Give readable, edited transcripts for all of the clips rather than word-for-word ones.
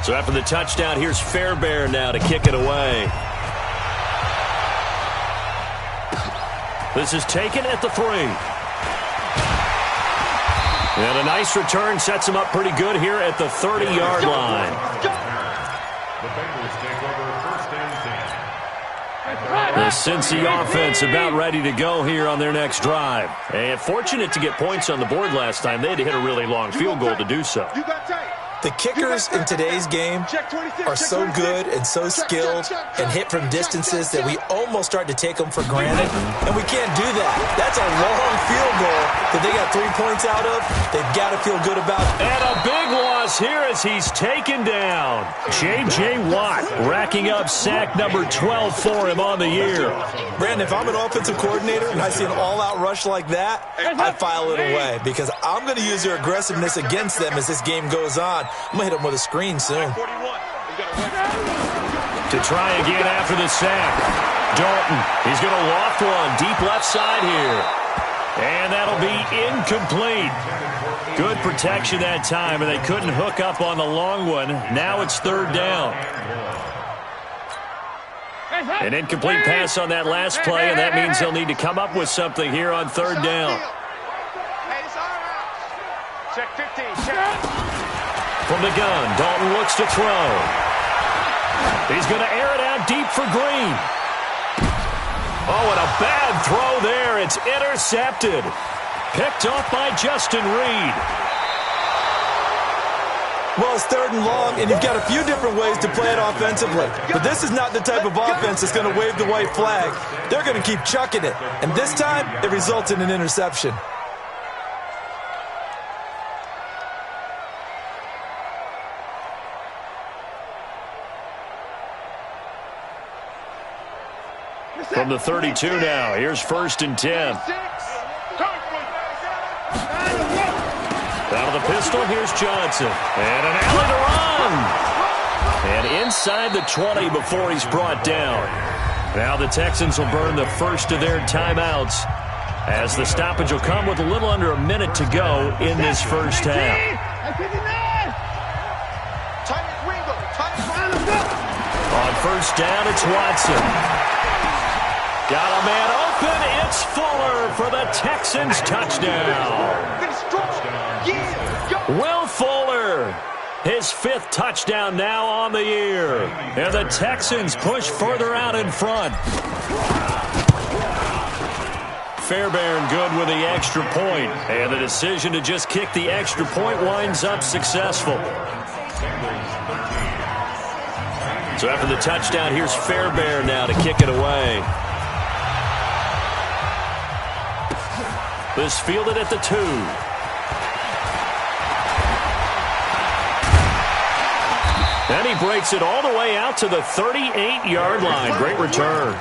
So after the touchdown, here's Fairbairn now to kick it away. This is taken at the 3. And a nice return sets him up pretty good here at the 30-yard line. The Bengals take over first and 10. The Cincy offense about ready to go here on their next drive. And fortunate to get points on the board last time. They had to hit a really long field goal to do so. The kickers in today's game are so good and so skilled and hit from distances that we almost start to take them for granted, and we can't do that. That's a long field goal that they got 3 points out of. They've got to feel good about. And a big loss here as he's taken down. J.J. Watt racking up sack number 12 for him on the year. Brandon, if I'm an offensive coordinator and I see an all-out rush like that, I file it away because I'm going to use their aggressiveness against them as this game goes on. I'm going to hit them with a screen soon. To try again after the sack. Dalton, he's going to loft one deep left side here. And that'll be incomplete. Good protection that time, and they couldn't hook up on the long one. Now it's 3rd down. An incomplete pass on that last play, and that means they'll need to come up with something here on 3rd down. Check 15, check. From the gun, Dalton looks to throw. He's going to air it out deep for Green. Oh, and a bad throw there. It's intercepted. Picked off by Justin Reed. Well, it's 3rd and long, and you've got a few different ways to play it offensively. But this is not the type of offense that's going to wave the white flag. They're going to keep chucking it. And this time, it results in an interception. From the 32 now, here's 1st and 10. Out of the pistol, here's Johnson. And an alley to run. And inside the 20 before he's brought down. Now the Texans will burn the first of their timeouts as the stoppage will come with a little under a minute to go in this first half. On 1st down, it's Watson. Got a man open. It's Fuller for the Texans touchdown. Will Fuller, his 5th touchdown now on the year. And the Texans push further out in front. Fairbairn good with the extra point. And the decision to just kick the extra point winds up successful. So after the touchdown, here's Fairbairn now to kick it away. This fielded at the 2. And he breaks it all the way out to the 38-yard line. Great return.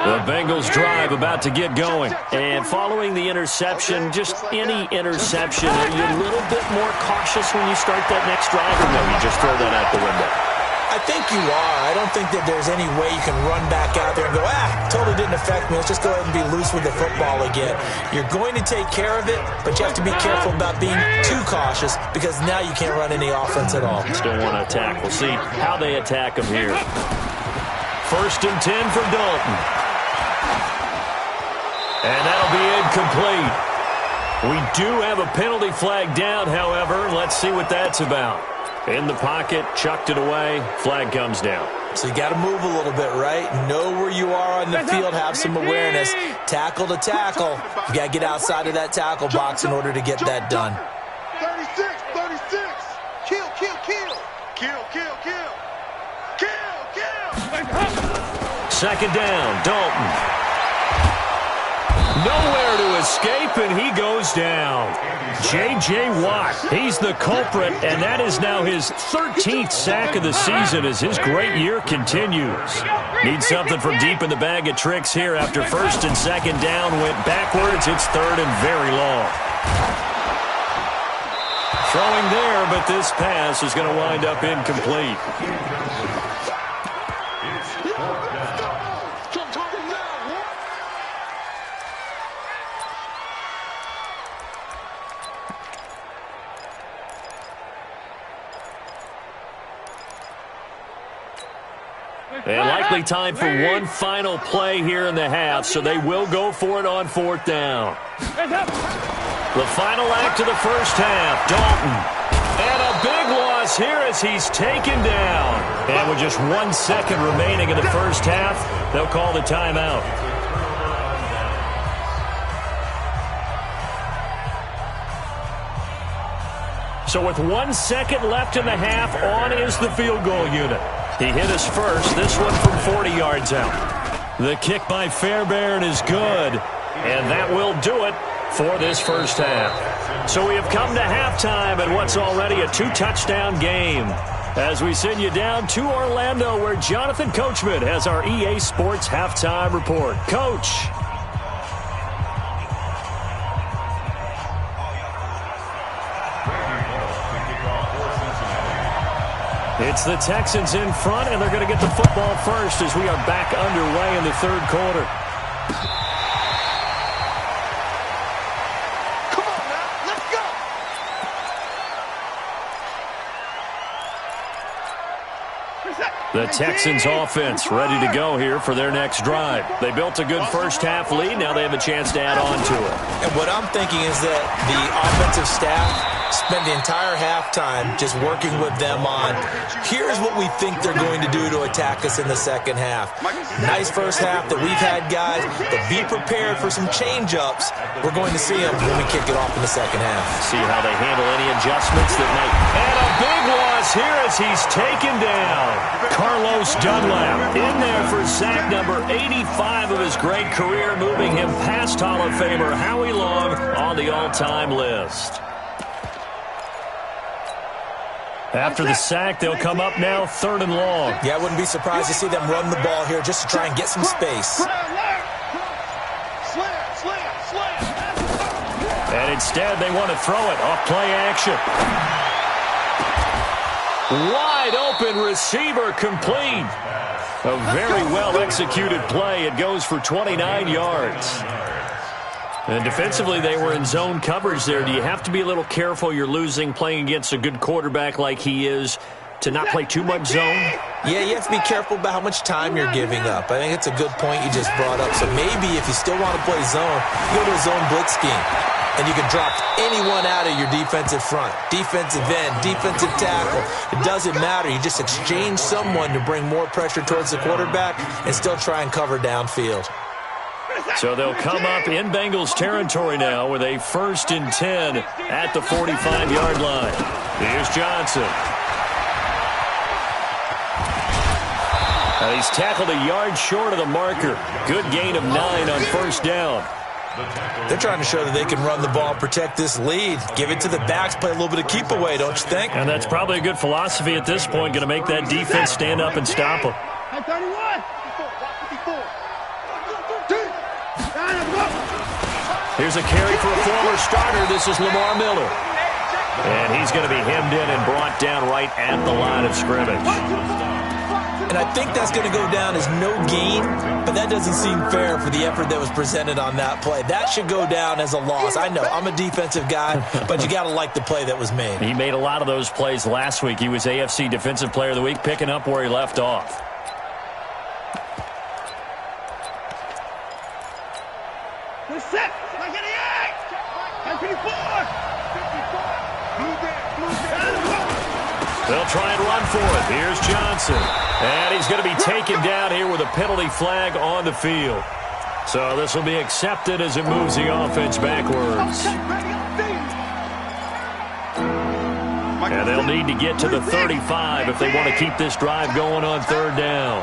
The Bengals drive about to get going. And following the interception, just any interception, are you a little bit more cautious when you start that next drive, or no, you just throw that out the window? I think you are. I don't think that there's any way you can run back out there and go, totally didn't affect me. Let's just go ahead and be loose with the football again. You're going to take care of it, but you have to be careful about being too cautious because now you can't run any offense at all. Still want to attack. We'll see how they attack him here. 1st and 10 for Dalton. And that'll be incomplete. We do have a penalty flag down, however. Let's see what that's about. In the pocket, chucked it away, flag comes down. So you got to move a little bit, right? Know where you are on the field, have some awareness. Tackle to tackle. You got to get outside of that tackle box in order to get that done. 36, 36. Kill, kill, kill. Kill, kill, kill. Kill, kill. 2nd down, Dalton. Nowhere to escape, and he goes down. J.J. Watt, he's the culprit, and that is now his 13th sack of the season as his great year continues. Needs something from deep in the bag of tricks here after 1st and 2nd down. Went backwards. It's 3rd and very long. Throwing there, but this pass is going to wind up incomplete. only time for one final play here in the half, so they will go for it on 4th down. The final act of the first half, Dalton. And a big loss here as he's taken down. And with just 1 second remaining in the first half, they'll call the timeout. So with 1 second left in the half, on is the field goal unit. He hit us first, this one from 40 yards out. The kick by Fairbairn is good, and that will do it for this first half. So we have come to halftime at what's already a 2-touchdown game. As we send you down to Orlando, where Jonathan Coachman has our EA Sports Halftime Report. Coach. It's the Texans in front, and they're going to get the football first as we are back underway in the third quarter. The Texans offense ready to go here for their next drive. They built a good first half lead. Now they have a chance to add on to it. And what I'm thinking is that the offensive staff spent the entire halftime just working with them on, here's what we think they're going to do to attack us in the second half. Nice first half that we've had, guys, but be prepared for some change-ups. We're going to see them when we kick it off in the second half. See how they handle any adjustments that might. And a big loss here as he's taken down. Carlos Dunlap in there for sack number 85 of his great career, moving him past Hall of Famer Howie Long on the all-time list. After the sack, they'll come up now 3rd and long. Yeah, I wouldn't be surprised to see them run the ball here just to try and get some space. And instead, they want to throw it off play action. Wide open receiver complete. A very well-executed play. It goes for 29 yards. And defensively, they were in zone coverage there. Do you have to be a little careful? You're losing playing against a good quarterback like he is to not play too much zone? Yeah, you have to be careful about how much time you're giving up. I think it's a good point you just brought up. So maybe if you still want to play zone, you go to a zone blitz scheme. And you can drop anyone out of your defensive front. Defensive end, defensive tackle. It doesn't matter. You just exchange someone to bring more pressure towards the quarterback and still try and cover downfield. So they'll come up in Bengals territory now with a 1st and 10 at the 45-yard line. Here's Johnson. He's tackled a yard short of the marker. Good gain of 9 on 1st down. They're trying to show that they can run the ball, protect this lead. Give it to the backs, play a little bit of keep away, don't you think? And that's probably a good philosophy at this point, going to make that defense stand up and stop them. Here's a carry for a former starter. This is Lamar Miller. And he's going to be hemmed in and brought down right at the line of scrimmage. And I think that's going to go down as no gain, but that doesn't seem fair for the effort that was presented on that play. That should go down as a loss. I know, I'm a defensive guy, but you got to like the play that was made. He made a lot of those plays last week. He was AFC Defensive Player of the Week, picking up where he left off. They'll try and run for it. Here's Johnson. And he's going to be taken down here with a penalty flag on the field. So this will be accepted as it moves the offense backwards. And they'll need to get to the 35 if they want to keep this drive going on 3rd down.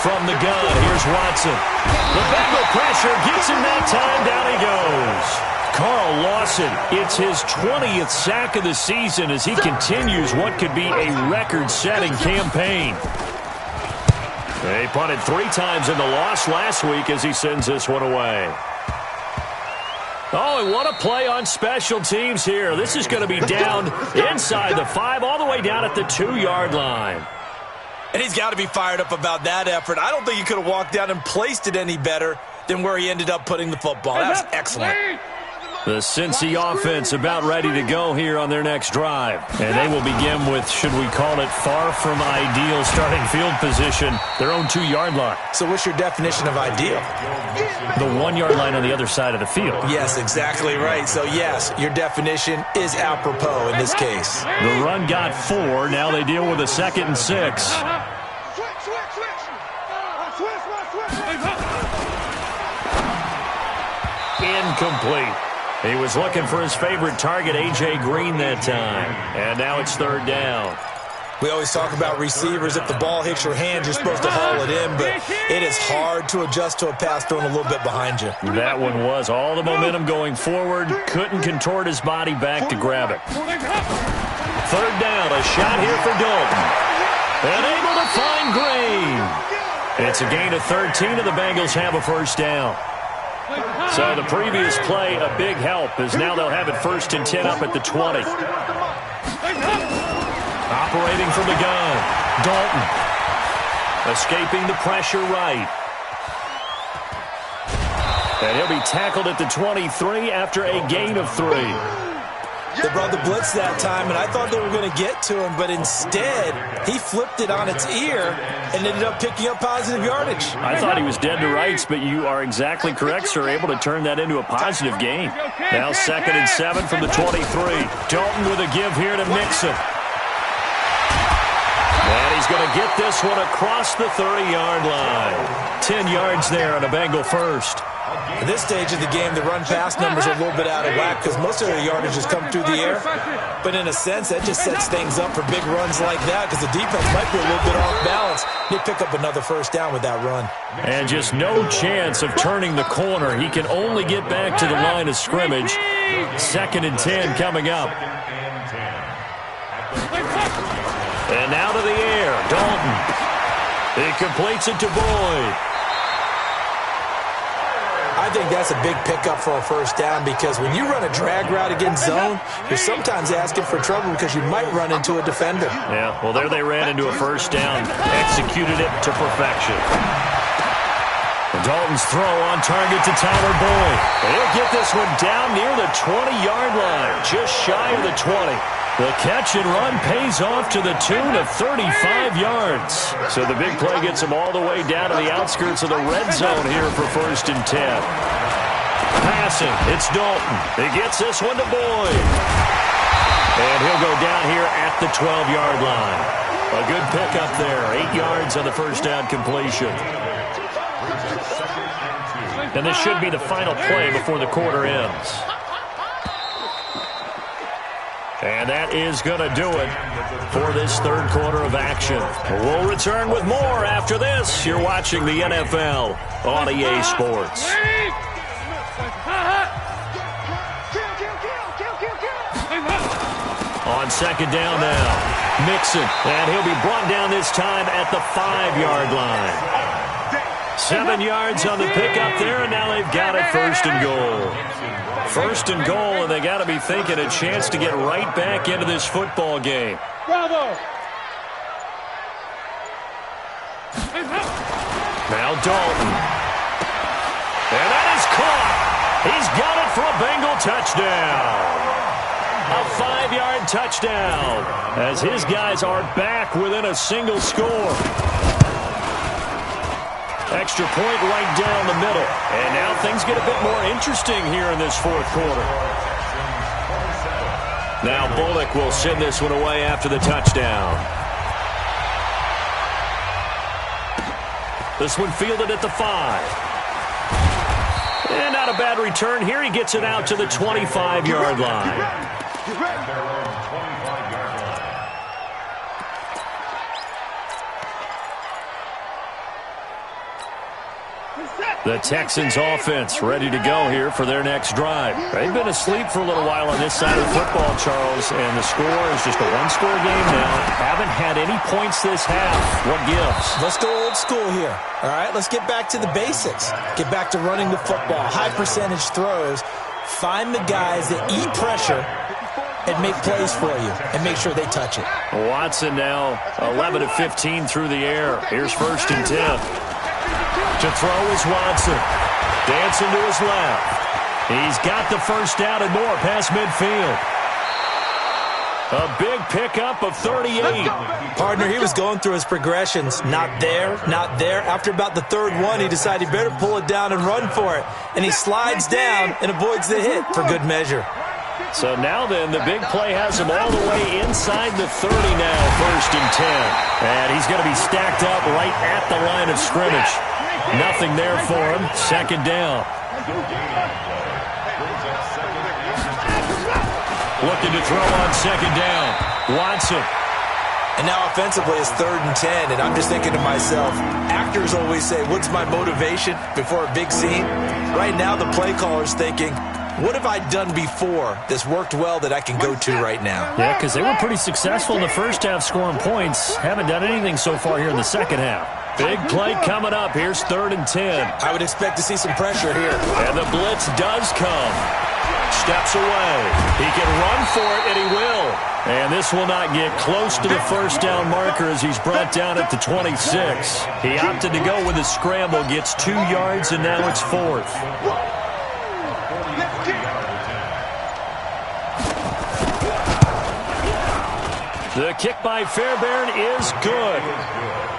From the gun, here's Watson. The Bengal pressure gets him that time. Down he goes. Carl Lawson, it's his 20th sack of the season as he continues what could be a record-setting campaign. He punted 3 times in the loss last week as he sends this one away. Oh, and what a play on special teams here. This is going to be down inside the 5, all the way down at the 2-yard line. And he's got to be fired up about that effort. I don't think he could have walked down and placed it any better than where he ended up putting the football. That was excellent. The Cincy offense about ready to go here on their next drive. And they will begin with, should we call it, far from ideal starting field position, their own 2-yard line. So what's your definition of ideal? The 1-yard line on the other side of the field. Yes, exactly right. So, yes, your definition is apropos in this case. The run got 4. Now they deal with a 2nd and 6. Incomplete. He was looking for his favorite target, A.J. Green, that time. And now it's 3rd down. We always talk about receivers. If the ball hits your hand, you're supposed to haul it in, but it is hard to adjust to a pass thrown a little bit behind you. That one was all the momentum going forward. Couldn't contort his body back to grab it. 3rd down, a shot here for Dalton. And able to find Green. It's a gain of 13, and the Bengals have a 1st down. So the previous play, a big help, as now they'll have it 1st and 10 up at the 20. Operating from the gun, Dalton. Escaping the pressure right. And he'll be tackled at the 23 after a gain of 3. They brought the blitz that time, and I thought they were going to get to him, but instead, he flipped it on its ear and ended up picking up positive yardage. I thought he was dead to rights, but you are exactly correct, sir, able to turn that into a positive gain. Now 2nd and 7 from the 23. Dalton with a give here to Mixon. And he's going to get this one across the 30-yard line. 10 yards there on a Bengal 1st. At this stage of the game, the run-pass numbers are a little bit out of whack because most of their yardage has come through the air. But in a sense, that just sets things up for big runs like that because the defense might be a little bit off balance. They pick up another 1st down with that run. And just no chance of turning the corner. He can only get back to the line of scrimmage. 2nd and 10 coming up. And now to the air, Dalton. He completes it to Boyd. I think that's a big pickup for a 1st down because when you run a drag route against zone, you're sometimes asking for trouble because you might run into a defender. Yeah, well, there they ran into a 1st down, executed it to perfection. Dalton's throw on target to Tyler Boyd. He'll get this one down near the 20-yard line, just shy of the 20. The catch and run pays off to the tune of 35 yards. So the big play gets him all the way down to the outskirts of the red zone here for 1st and 10. Passing, it's Dalton. He gets this one to Boyd. And he'll go down here at the 12-yard line. A good pickup there, 8 yards on the 1st down completion. And this should be the final play before the quarter ends. And that is going to do it for this 3rd quarter of action. We'll return with more after this. You're watching the NFL on EA Sports. On 2nd down now, Mixon. And he'll be brought down this time at the 5-yard line. 7 yards on the pickup there, and now they've got it 1st and goal. 1st and goal, and they got to be thinking a chance to get right back into this football game. Bravo! Now Dalton. And that is caught. He's got it for a Bengal touchdown. A 5-yard touchdown as his guys are back within a single score. Extra point right down the middle. And now things get a bit more interesting here in this 4th quarter. Now Bullock will send this one away after the touchdown. This one fielded at the 5. And not a bad return here. He gets it out to the 25-yard line. The Texans offense ready to go here for their next drive. They've been asleep for a little while on this side of the football, Charles, and the score is just a one-score game now. Haven't had any points this half. What gives? Let's go old school here. All right, let's get back to the basics. Get back to running the football, high percentage throws. Find the guys that eat pressure and make plays for you and make sure they touch it. Watson now 11 of 15 through the air. Here's 1st and 10. To throw is Watson. Dancing to his left. He's got the first down and more past midfield. A big pickup of 38. Partner, he was going through his progressions. Not there, not there. After about the third one, he decided he better pull it down and run for it. And he slides down and avoids the hit for good measure. So now then, the big play has him all the way inside the 30 now, 1st and 10. And he's going to be stacked up right at the line of scrimmage. Nothing there for him. 2nd down. Looking to throw on 2nd down. Watson. And now offensively it's 3rd and 10, and I'm just thinking to myself, actors always say, what's my motivation before a big scene? Right now the play caller's thinking, what have I done before that's worked well that I can go to right now? Yeah, because they were pretty successful in the first half scoring points. Haven't done anything so far here in the second half. Big play coming up. Here's 3rd and 10. I would expect to see some pressure here. And the blitz does come. Steps away. He can run for it, and he will. And this will not get close to the first down marker as he's brought down at the 26. He opted to go with a scramble, gets 2 yards, and now it's 4th. The kick by Fairbairn is good.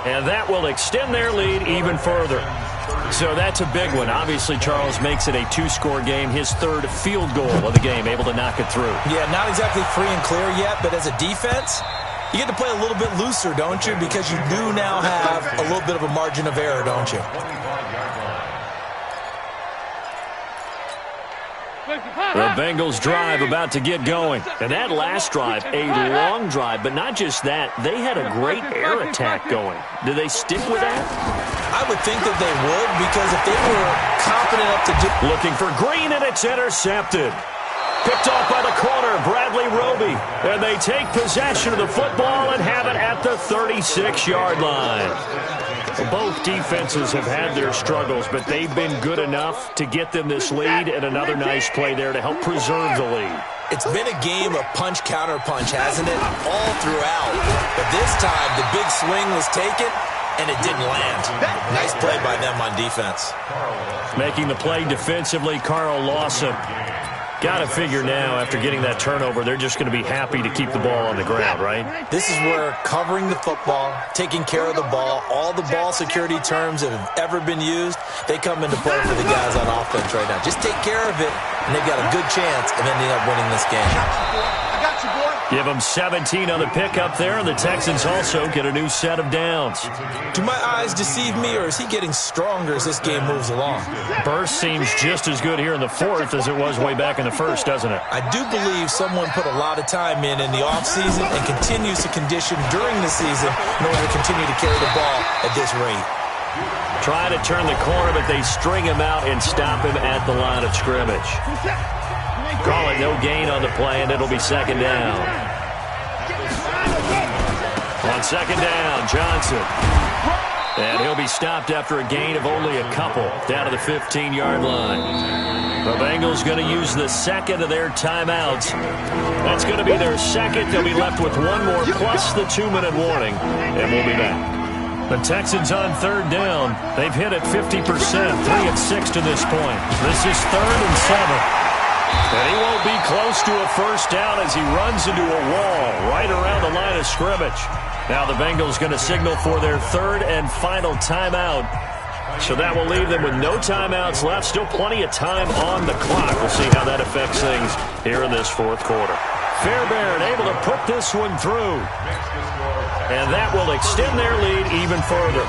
And that will extend their lead even further. So that's a big one. Obviously, Charles makes it a 2-score game. His 3rd field goal of the game, able to knock it through. Yeah, not exactly free and clear yet, but as a defense, you get to play a little bit looser, don't you? Because you do now have a little bit of a margin of error, don't you? The Bengals drive about to get going. And that last drive, a long drive, but not just that. They had a great air attack going. Do they stick with that? I would think that they would, because if they were confident enough to do... Looking for Green, and it's intercepted. Picked off by the corner, Bradley Roby. And they take possession of the football and have it at the 36-yard line. Both defenses have had their struggles, but they've been good enough to get them this lead, and another nice play there to help preserve the lead. It's been a game of punch-counter-punch, hasn't it? All throughout. But this time, the big swing was taken, and it didn't land. Nice play by them on defense. Making the play defensively, Carl Lawson. Got to figure now, after getting that turnover, they're just going to be happy to keep the ball on the ground, right? This is where covering the football, taking care of the ball, all the ball security terms that have ever been used, they come into play for the guys on offense right now. Just take care of it, and they've got a good chance of ending up winning this game. I got you, boy. Give them 17 on the pickup there, and the Texans also get a new set of downs. Do my eyes deceive me, or is he getting stronger as this game moves along? Burst seems just as good here in the 4th as it was way back in the 1st, doesn't it? I do believe someone put a lot of time in the offseason and continues to condition during the season in order to continue to carry the ball at this rate. Trying to turn the corner, but they string him out and stop him at the line of scrimmage. Call it no gain on the play, and it'll be 2nd down. On 2nd down, Johnson. And he'll be stopped after a gain of only a couple, down to the 15-yard line. The Bengals going to use the 2nd of their timeouts. That's going to be their 2nd. They'll be left with 1 more plus the 2-minute warning, and we'll be back. The Texans on 3rd down. They've hit it 50%, 3 of 6 to this point. This is 3rd and 7. And he won't be close to a first down as he runs into a wall right around the line of scrimmage. Now the Bengals going to signal for their 3rd and final timeout. So that will leave them with no timeouts left. Still plenty of time on the clock. We'll see how that affects things here in this 4th quarter. Fairbairn able to put this one through. And that will extend their lead even further.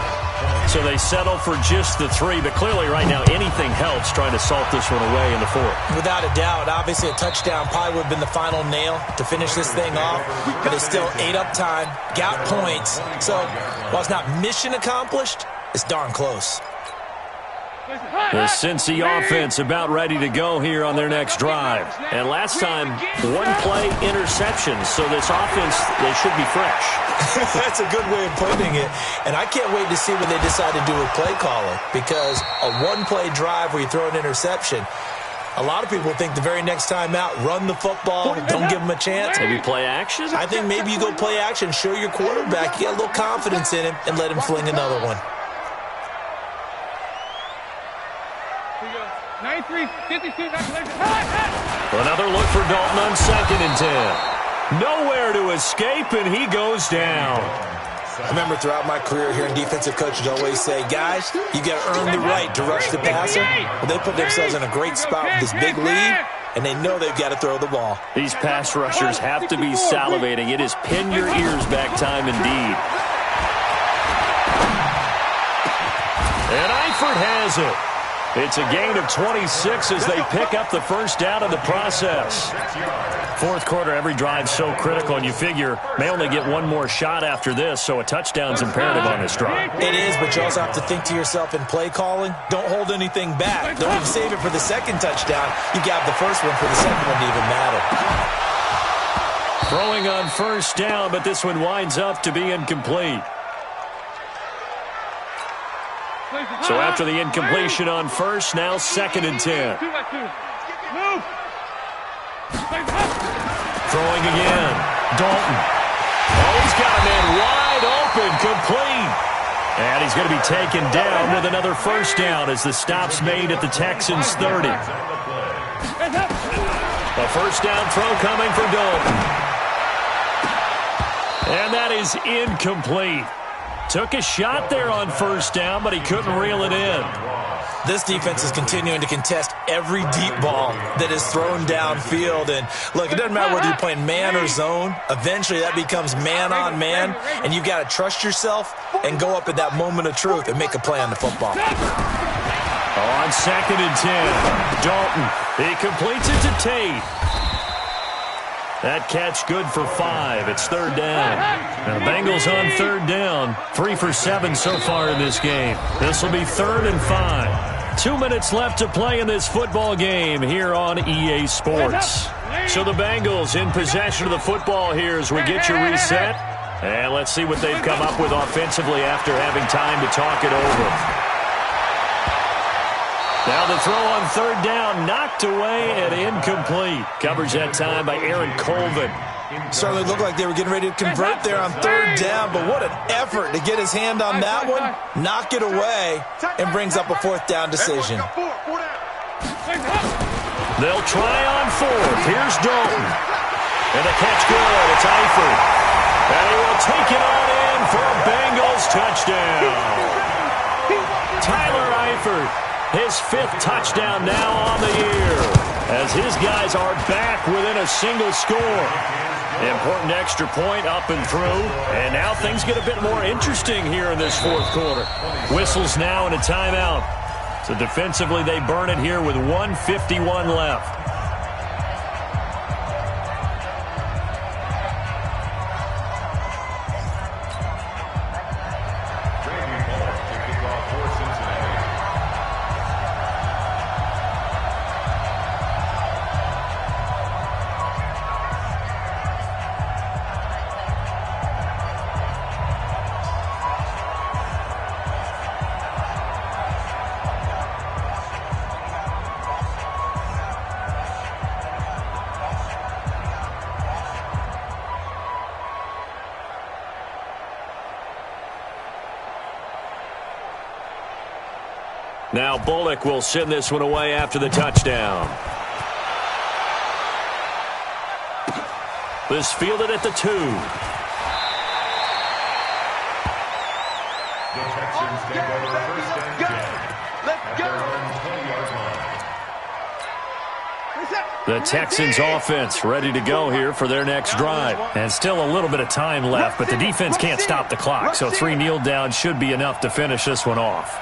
So they settle for just the 3, but clearly right now anything helps trying to salt this one away in the 4th. Without a doubt, obviously a touchdown probably would have been the final nail to finish this thing off, but it's still ate up time, got points. So while it's not mission accomplished, it's darn close. The Cincy offense about ready to go here on their next drive. And last time, 1-play interception. So this offense, they should be fresh. That's a good way of putting it. And I can't wait to see what they decide to do with play calling, because a 1-play drive where you throw an interception, a lot of people think the very next time out, run the football, don't give them a chance. Maybe play action? I think maybe you go play action, show your quarterback, you get a little confidence in him, and let him fling another one. 93, 52, Another look for Dalton on 2nd and 10. Nowhere to escape, and he goes down. I remember throughout my career hearing defensive coaches always say, guys, you got to earn the right to rush the passer. Well, they put themselves in a great spot with this big lead, and they know they've got to throw the ball. These pass rushers have to be salivating. It is pin your ears back time indeed. And Eifert has it. It's a gain of 26 as they pick up the first down in the process. Fourth quarter, every drive so critical, and you figure may only get one more shot after this, so a touchdown's imperative on this drive. It is, but you also have to think to yourself in play calling, don't hold anything back. Don't even save it for the second touchdown. You got the first one for the second one to even matter. Throwing on first down, but this one winds up to be incomplete. So after the incompletion on first, now 2nd and 10. Throwing again. Dalton. Oh, he's got a man wide open, complete. And he's going to be taken down with another first down as the stop's made at the Texans' 30. A first down throw coming for Dalton. And that is incomplete. Took a shot there on first down, but he couldn't reel it in. This defense is continuing to contest every deep ball that is thrown downfield. And, look, it doesn't matter whether you're playing man or zone. Eventually, that becomes man-on-man, and you've got to trust yourself and go up at that moment of truth and make a play on the football. On 2nd and 10, Dalton. He completes it to Tate. That catch good for 5. It's 3rd down. Now the Bengals on 3rd down. 3 for 7 so far in this game. This will be 3rd and 5. 2 minutes left to play in this football game here on EA Sports. So the Bengals in possession of the football here as we get you reset. And let's see what they've come up with offensively after having time to talk it over. Now the throw on 3rd down, knocked away and incomplete. Covers that time by Aaron Colvin. Certainly looked like they were getting ready to convert there on 3rd down, but what an effort to get his hand on that one, knock it away, and brings up a 4th down decision. They'll try on 4th. Here's Dalton. And the catch good. It's Eifert. And he will take it on in for a Bengals touchdown. Tyler Eifert. His 5th touchdown now on the year as his guys are back within a single score. Important extra point up and through, and now things get a bit more interesting here in this 4th quarter. Whistles now and a timeout. So defensively they burn it here with 1:51 left. Now Bullock will send this one away after the touchdown. This fielded at the 2. The Texans take over first and 10. Let's go. The Texans offense ready to go here for their next drive. And still a little bit of time left, but the defense can't stop the clock, so 3 kneel downs should be enough to finish this one off.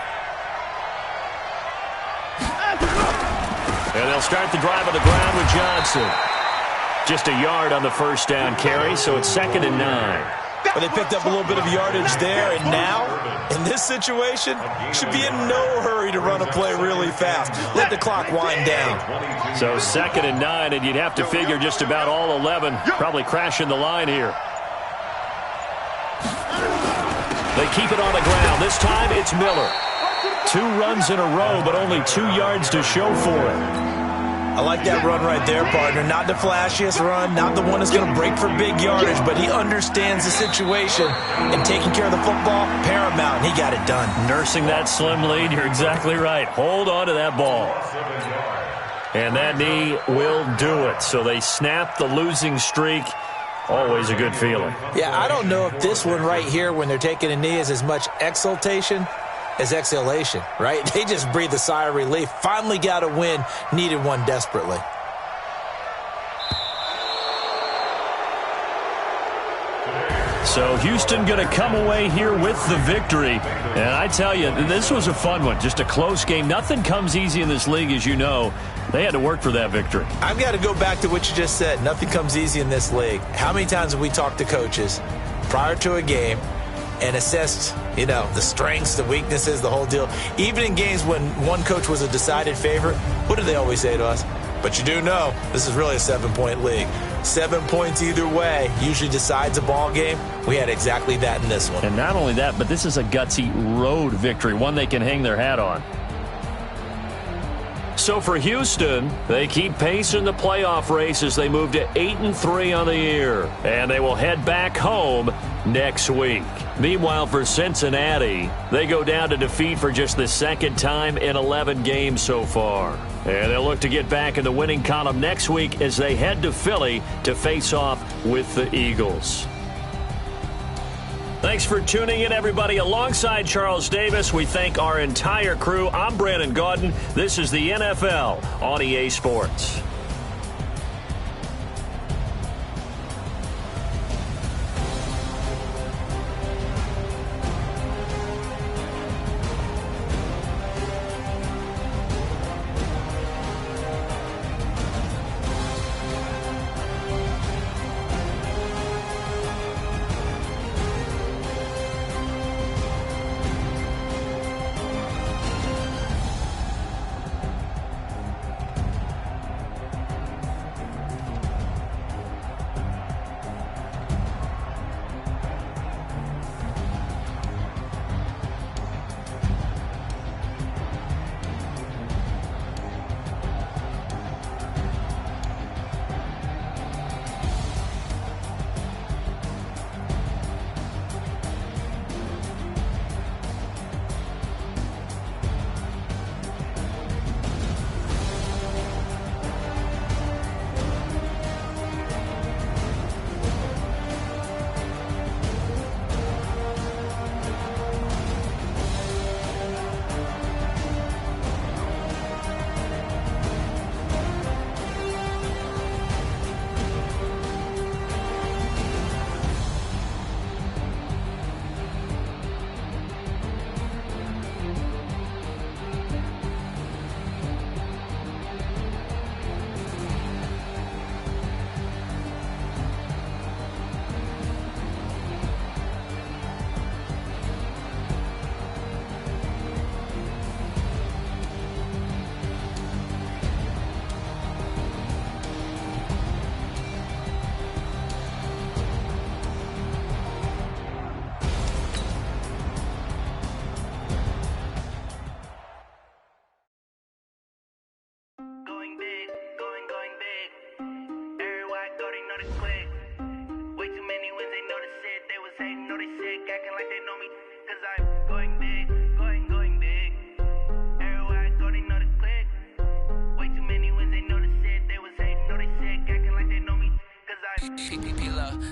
And they'll start the drive on the ground with Johnson. Just a yard on the first down carry, so it's 2nd and 9. But they picked up a little bit of yardage there, and now, in this situation, should be in no hurry to run a play really fast. Let the clock wind down. So 2nd and 9, and you'd have to figure just about all 11 probably crashing the line here. They keep it on the ground. This time it's Miller. 2 runs in a row, but only 2 yards to show for it. I like that run right there, partner. Not the flashiest run, not the one that's going to break for big yardage, but he understands the situation, and taking care of the football, paramount, and he got it done. Nursing that slim lead, you're exactly right. Hold on to that ball. And that knee will do it. So they snap the losing streak. Always a good feeling. Yeah, I don't know if this one right here, when they're taking a knee, is as much exultation as exhalation, right? They just breathe a sigh of relief. Finally got a win, needed one desperately. So Houston going to come away here with the victory. And I tell you, this was a fun one. Just a close game. Nothing comes easy in this league, as you know. They had to work for that victory. I've got to go back to what you just said. Nothing comes easy in this league. How many times have we talked to coaches prior to a game and assessed, the strengths, the weaknesses, the whole deal? Even in games when one coach was a decided favorite, what do they always say to us? But you do know this is really a 7-point league. 7 points either way usually decides a ball game. We had exactly that in this one. And not only that, but this is a gutsy road victory, one they can hang their hat on. So for Houston, they keep pace in the playoff race as they move to 8-3 on the year. And they will head back home next week. Meanwhile, for Cincinnati, they go down to defeat for just the second time in 11 games so far. And they'll look to get back in the winning column next week as they head to Philly to face off with the Eagles. Thanks for tuning in, everybody. Alongside Charles Davis, we thank our entire crew. I'm Brandon Gaudin. This is the NFL on EA Sports.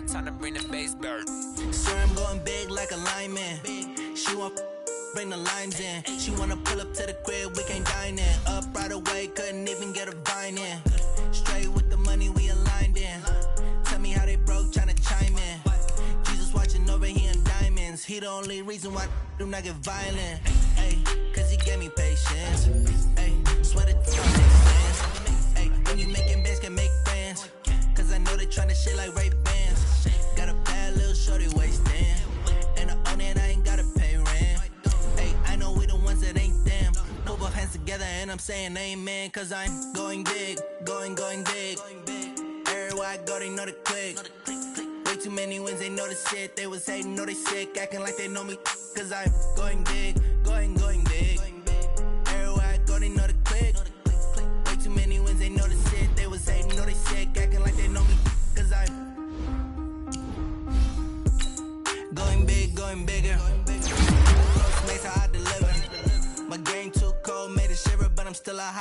Time to bring the bass bird. Sir, I'm going big like a lineman. She want bring the limes in. She wanna pull up to the crib, we can't dine in. Up right away, couldn't even get a vine in. Straight with the money, we aligned in. Tell me how they broke, tryna chime in. Jesus watching over here in diamonds. He the only reason why do not get violent. Ay, cause he gave me patience. Ay, swear it don't make sense. Ay, when you making bands can make friends. Cause I know they tryna shit like Ray Bans. Got a bad little shorty wasting. And I own it, I ain't gotta pay rent. Ay, I know we the ones that ain't them. Put both hands together and I'm saying amen. Cause I'm going big, going big. Everywhere I go, they know the click. Way too many wins, they know the shit. They was hating, know they sick, acting like they know me. Cause I'm going big, going big. Everywhere I go, they know the click. Way too many wins, they know the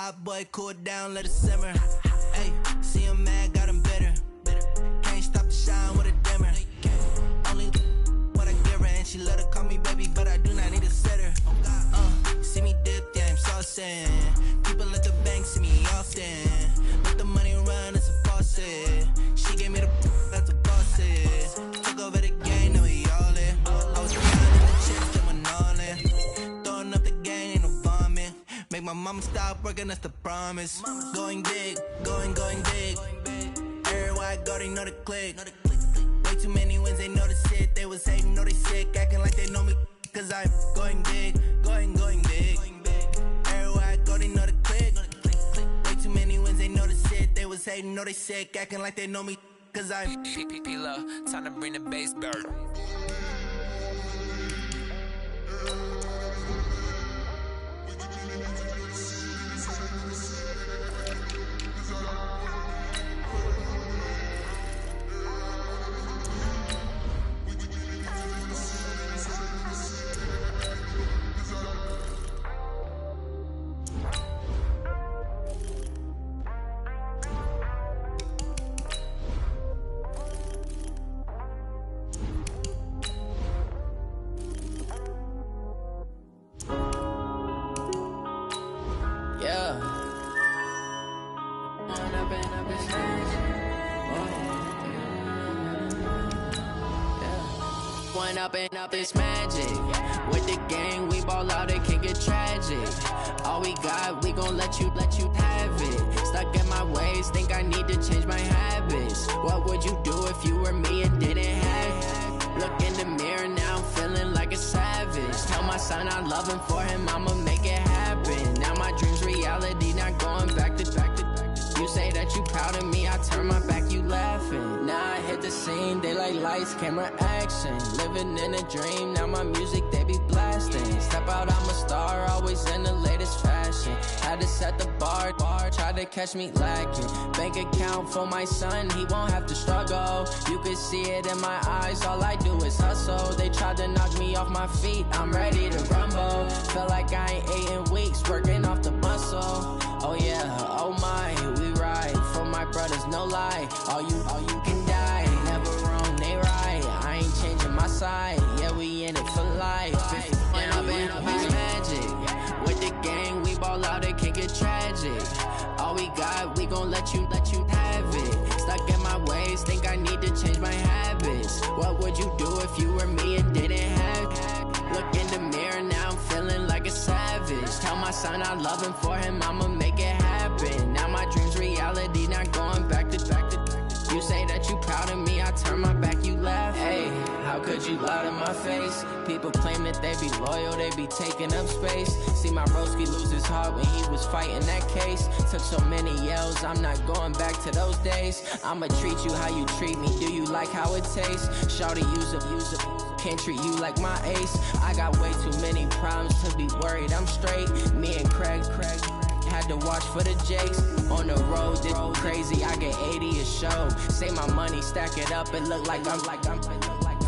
hot boy, cool down, let it simmer. Hey, see him mad, got him bitter. Can't stop the shine with a dimmer. Only what I give her, and she let her call me baby, but I do not need a sitter. See me dip, yeah, I'm saucing. People at the bank see me often. Let the money run, it's a faucet. She gave me the that's a boss is. Took over the game, now we all in. I was counting the chips, then went all in. Throwing up the game, ain't no vomit. Make my mama stop working, that's the promise. Going big, going big. Everywhere I go, they know the click. Way too many wins, they know the shit. They was hating, know they sick, acting like they know me. Cause I'm going big, going big. Everywhere I go, they know the click. Way too many wins, they know the shit. They was hating, know they sick, acting like they know me. Cause I'm P-P-P-Love, time to bring the bass bird. Up this magic. With the gang, we ball out, it can get tragic. All we got, we gon' let you have it. Stuck in my ways, think I need to change my habits. What would you do if you were me and didn't have it? Look in the mirror now, I'm feeling like a savage. Tell my son I love him, for him I'ma make it happen. Now my dream's reality, not going back to. You say that you proud of me, I turn my back, you laughing. Now I hit the scene, they like lights, camera, action. Living in a dream, now my music, they be blasting. Step out, I'm a star, always in the latest fashion. Had to set the bar, try to catch me lacking. Bank account for my son, he won't have to struggle. You can see it in my eyes, all I do is hustle. They tried to knock me off my feet, I'm ready to rumble. Felt like I ain't ate in weeks, working off the muscle. Oh yeah, oh my, we ride for my brothers, no lie. All you can die, never wrong, they right. I ain't changing my side, yeah, we in it for life. And I've been magic. With the gang, we ball out, it can get tragic. All we got, we gon' let you have it. Stuck in my ways, think I need to change my habits. What would you do if you were me and didn't have it? Look in the mirror, now I'm feeling like a savage. Tell my son I love him, for him I'ma make it happen. Now my dream's reality, not going back to. You say that you proud of me, I turn my back, you laugh. Hey, how could you lie to my face? People claim that they be loyal, they be taking up space. See my broski lose his heart when he was fighting that case. Took so many yells, I'm not going back to those days. I'ma treat you how you treat me, do you like how it tastes? Shawty, use up, can't treat you like my ace. I got way too many problems to be worried, I'm straight. Me and Craig had to watch for the Jakes. On the road, this crazy, I get 80 a show. Say my money, stack it up, it look like I'm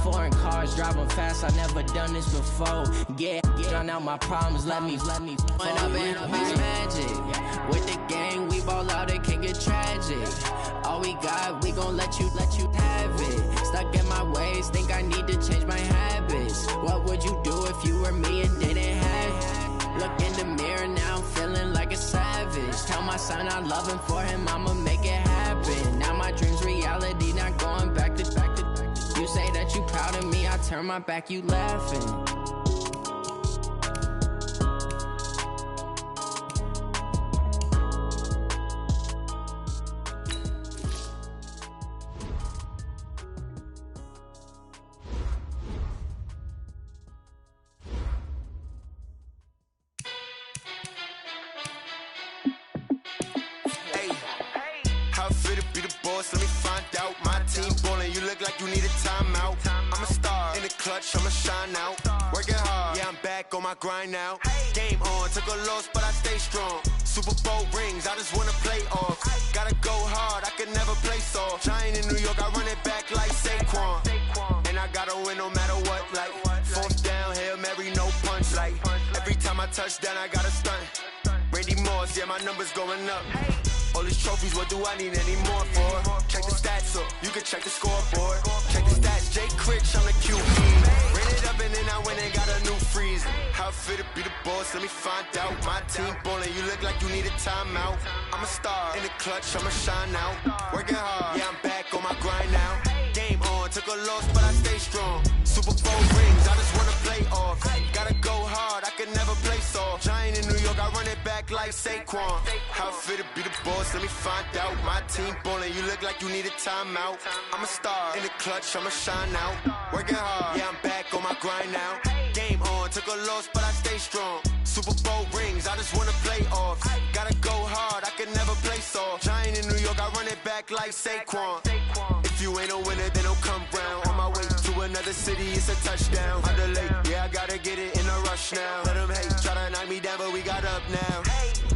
foreign cars, driving fast, I never done this before. Yeah, drown out my problems, let me When I've been magic. With the gang, we ball out, it can get tragic. All we got, we gon' let you have it. Stuck in my ways, think I need to change my habits. What would you do if you were me and didn't have it? Look in the mirror, now I'm feeling like a savage. Tell my son I love him, for him I'ma make it happen. Now my dream's reality, not going back to. You say that you proud of me, I turn my back, you laughing. I'ma shine out, working hard, yeah I'm back on my grind now. Game on, took a loss but I stay strong. Super Bowl rings, I just wanna play off. Gotta go hard, I can never play soft. Giant in New York, I run it back like Saquon. And I gotta win no matter what, like fourth down, Hail Mary, no punch. Like every time I touch down, I gotta stunt. Randy Moss, yeah, my number's going up. All these trophies, what do I need any more for? Check the stats up, you can check the scoreboard. Check the stats, Jay Critch, I'm the QB. Ran it up and then I went and got a new freeze. How fit to be the boss, let me find out. My team ballin', you look like you need a timeout. I'm a star, in the clutch, I'ma shine out. Working hard, yeah, I'm back on my grind now. Game on, took a loss, but I stay strong. Super Bowl rings, I just wanna play off. Gotta go hard, I can never play soft. Giant in New York, I run it back like Saquon. How fit to be the boss, let me find out. My team ballin', you look like you need a timeout. I'm a star, in the clutch, I'ma shine out. Working hard, yeah, I'm back on my grind now. Game on, took a loss, but I stay strong. Super Bowl rings, I just wanna play off. Gotta go hard, I can never play soft. Giant in New York, I run it back like Saquon. If you ain't a winner, then don't come round. On my way to another city, it's a touchdown. Under late, yeah, I gotta get it in a rush now. Let them hate, try to knock me down, but we got up now.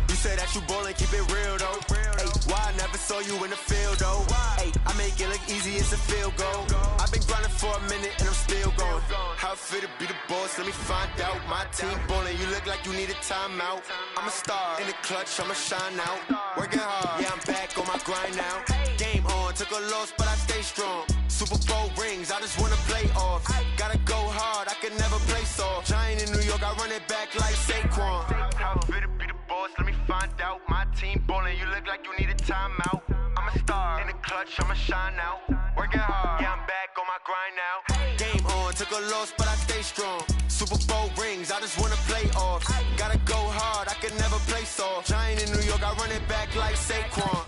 You say that you ballin', keep it real though. Hey, why I never saw you in the field though? Hey, I make it look easy, it's a field goal. I've been grinding for a minute and I'm still going. How fit to be the boss, let me find out. My team ballin', you look like you need a timeout. I'm a star, in the clutch, I'ma shine out. Working hard, yeah, I'm back on my grind now. Game on, took a loss, but I stay strong. Super Bowl rings, I just wanna play off. Gotta go hard, I can never play soft. Giant in New York, I run it back like Saquon. How fit to be the boss, let me find out. My team ballin', you look like you need a timeout. I'm a star, in the clutch, I'ma shine out. Working hard, yeah, I'm back on my grind now. Game on, took a loss, but I stay strong. Super Bowl rings, I just wanna play off. Gotta go hard, I can never play soft. Giant in New York, I run it back like Saquon.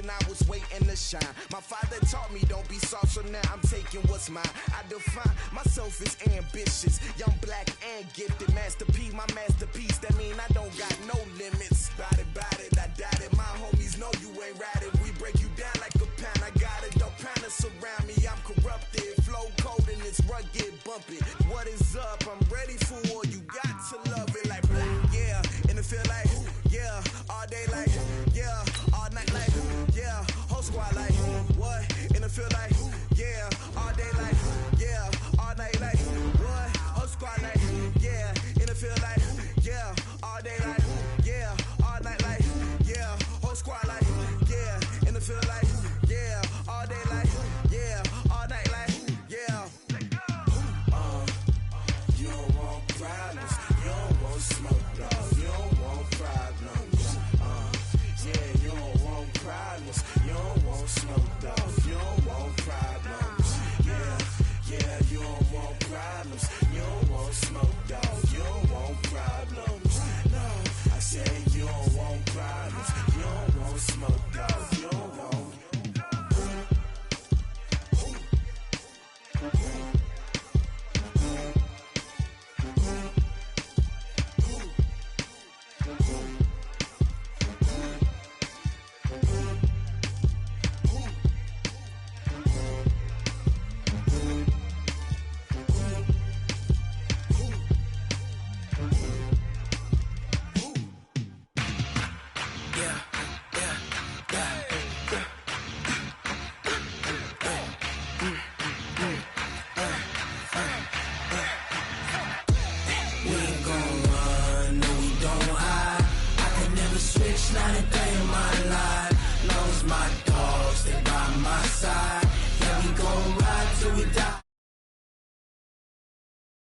I was waiting to shine. My father taught me don't be soft, so now I'm taking what's mine. I define myself as ambitious, young, black, and gifted. Master P, my masterpiece. That mean I don't got no limits. Bout it, I doubt it. My homies know you ain't ratted. We break you down like a pound. I got it, don't panic surround me. I'm corrupted, flow cold and it's rugged, bumpy. What is up? I'm ready for war. You got to love it like black, yeah. And it feel like, yeah, all day like, yeah, all night like, yeah, whole squad like, what? And it feel like, yeah, all day like, yeah, all night like, what? Whole squad like, yeah, and it feel like, yeah, all day like. problems. You don't want smoke, dog. You don't want problems. Yeah, you don't want problems. You don't want smoke, dog. You don't want problems. Yeah, you don't want problems. You don't want smoke, dog. You don't want problems. No, I said you don't want problems. You don't want smoke, dog. You don't want. Yeah.